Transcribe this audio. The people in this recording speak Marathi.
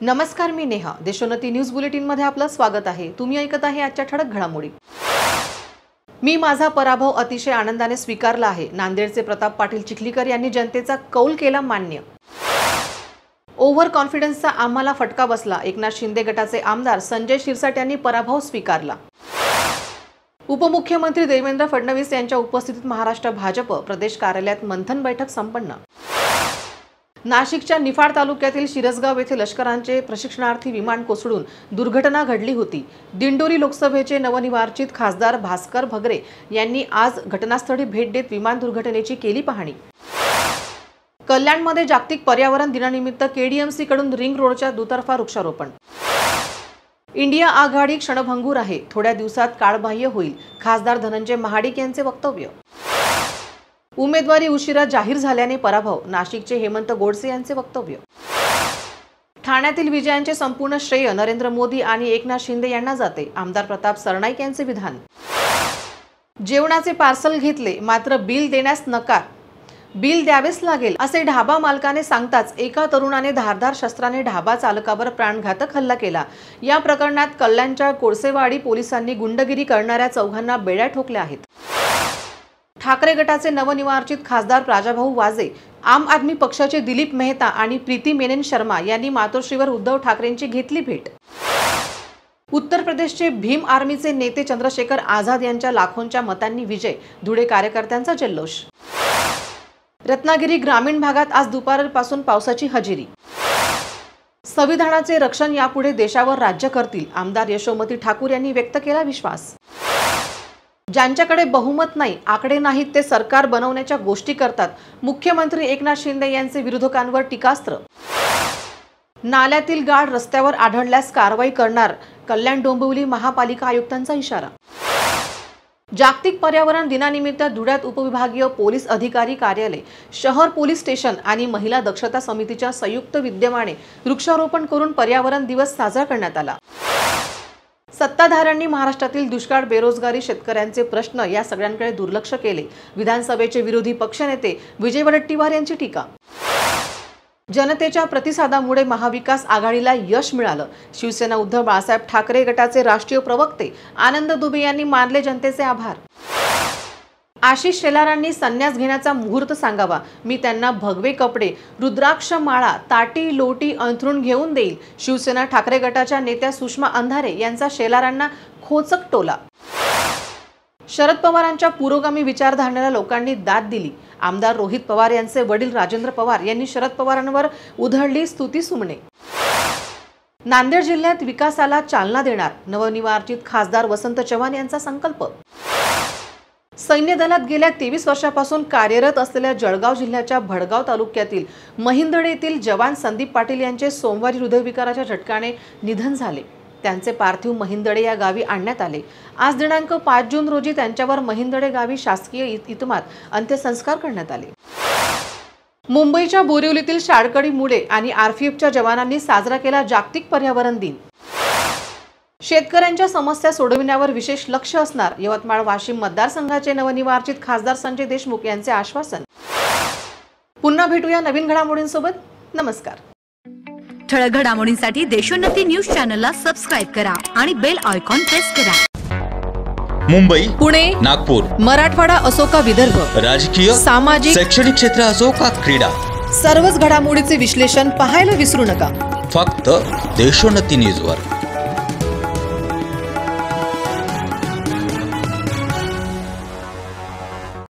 नमस्कार, मी नेहा. देशोन्नती न्यूज बुलेटिन मध्ये आपलं स्वागत आहे. तुम्ही ऐकत आहे आजच्या ठळक घडामोडी. मी माझा पराभव अतिशय आनंदाने स्वीकारला आहे. नांदेडचे प्रताप पाटील चिखलीकर यांनी जनतेचा कौल केला मान्य. ओव्हर कॉन्फिडन्सचा आम्हाला फटका बसला. एकनाथ शिंदे गटाचे आमदार संजय शिरसाट यांनी पराभव स्वीकारला. उपमुख्यमंत्री देवेंद्र फडणवीस यांच्या उपस्थितीत महाराष्ट्र भाजप प्रदेश कार्यालयात मंथन बैठक संपन्न. नाशिकच्या निफाड तालुक्यातील शिरसगाव येथे लष्करांचे प्रशिक्षणार्थी विमान कोसळून दुर्घटना घडली होती. दिंडोरी लोकसभेचे नवनिर्वाचित खासदार भास्कर भगरे यांनी आज घटनास्थळी भेट देत विमान दुर्घटनेची केली पाहणी. कल्याणमध्ये जागतिक पर्यावरण दिनानिमित्त केडीएमसी कडून रिंग रोडच्या दुतर्फा वृक्षारोपण. इंडिया आघाडी क्षणभंगूर आहे, थोड्या दिवसात काळबाह्य होईल, खासदार धनंजय महाडिक यांचे वक्तव्य. उमेदवारी उशिरा जाहीर झाल्याने पराभव, नाशिकचे हेमंत गोडसे यांचे वक्तव्य. ठाण्यातील विजयांचे संपूर्ण श्रेय नरेंद्र मोदी आणि एकनाथ शिंदे यांना जाते, आमदार प्रताप सरनाईक यांचे विधान. जेवणाचे पार्सल घेतले मात्र बिल देण्यास नकार, बिल द्यावेच लागेल असे ढाबा मालकाने सांगताच एका तरुणाने धारदार शस्त्राने ढाबा चालकावर प्राणघातक हल्ला केला. या प्रकरणात कल्याणच्या कोळसेवाडी पोलिसांनी गुंडगिरी करणाऱ्या चौघांना बेड्या ठोकल्या आहेत. ठाकरे गटाचे नवनिर्वाचित खासदार राजाभाऊ वाजे, आम आदमी पक्षाचे दिलीप मेहता आणि प्रीती मेनन शर्मा यांनी मातोश्रीवर उद्धव ठाकरेंची घेतली भेट. उत्तर प्रदेशचे भीम आर्मीचे नेते चंद्रशेखर आझाद यांच्या लाखोंच्या मतांनी विजय, धुळे कार्यकर्त्यांचा जल्लोष. रत्नागिरी ग्रामीण भागात आज दुपारपासून पावसाची हजेरी. संविधानाचे रक्षण यापुढे देशावर राज्य करतील, आमदार यशोमती ठाकूर यांनी व्यक्त केला विश्वास. ज्यांच्याकडे बहुमत नाही, आकडे नाहीत, ते सरकार बनवण्याच्या गोष्टी करतात, मुख्यमंत्री एकनाथ शिंदे यांचे विरोधकांवर टीकास्त्र. नाल्यातील गाळ रस्त्यावर आढळल्यास कारवाई करणार, कल्याण डोंबिवली महापालिका आयुक्तांचा इशारा. जागतिक पर्यावरण दिनानिमित्त धुळ्यात उपविभागीय पोलीस अधिकारी कार्यालय, शहर पोलीस स्टेशन आणि महिला दक्षता समितीच्या संयुक्त विद्यमाने वृक्षारोपण करून पर्यावरण दिवस साजरा करण्यात आला. सत्ताधाऱ्यांनी महाराष्ट्रातील दुष्काळ, बेरोजगारी, शेतकऱ्यांचे प्रश्न या सगळ्यांकडे दुर्लक्ष केले, विधानसभेचे विरोधी पक्षनेते विजय वडेट्टीवार यांची टीका. जनतेच्या प्रतिसादामुळे महाविकास आघाडीला यश मिळालं, शिवसेना उद्धव बाळासाहेब ठाकरे गटाचे राष्ट्रीय प्रवक्ते आनंद दुबे यांनी मानले जनतेचे आभार. आशिष शेलारांनी संन्यास घेण्याचा मुहूर्त सांगावा, मी त्यांना भगवे कपडे, रुद्राक्ष माळा, ताटी लोटी अंथरूण घेऊन देईल, शिवसेना ठाकरे गटाच्या नेत्या सुषमा अंधारे यांचा शेलारांना खोचक टोला. शरद पवारांच्या पुरोगामी विचारधारणेला लोकांनी दाद दिली, आमदार रोहित पवार यांचे वडील राजेंद्र पवार यांनी शरद पवारांवर उधळली स्तुतीसुमने. नांदेड जिल्ह्यात विकासाला चालना देणार, नवनिर्वाचित खासदार वसंत चव्हाण यांचा संकल्प. सैन्य दलात गेल्या 23 वर्षापासून कार्यरत असलेल्या जळगाव जिल्ह्याच्या भडगाव तालुक्यातील महिंदळे येथील जवान संदीप पाटील यांचे सोमवारी हृदयविकाराच्या झटक्याने निधन झाले. त्यांचे पार्थिव महिंदळे या गावी आणण्यात आले. आज दिनांक 5 जून रोजी त्यांच्यावर महिंदळे गावी शासकीय इतमामात अंत्यसंस्कार करण्यात आले. मुंबईच्या बोरिवलीतील शाळकडी मुळे आणि आरपीएफच्या जवानांनी साजरा केला जागतिक पर्यावरण दिन. शेतकऱ्यांच्या समस्या सोडविण्यावर विशेष लक्ष असणार, यवतमाळ वाशिम मतदारसंघाचे नवनिर्वाचित खासदार संजय देशमुख यांचे आश्वासन. पुन्हा भेटूया नवीन घडामोडींसोबत. नमस्कार. ठळक घडामोडींसाठी देशोन्नती न्यूज चॅनलला सबस्क्राइब करा आणि बेल आयकॉन प्रेस करा. मुंबई, पुणे, नागपूर, मराठवाडा असो का विदर्भ, राजकीय, सामाजिक, शैक्षणिक क्षेत्र असो का क्रीडा, सर्वच घडामोडीचे विश्लेषण पाहायला विसरू नका. फक्त देशोन्नती न्यूजवर.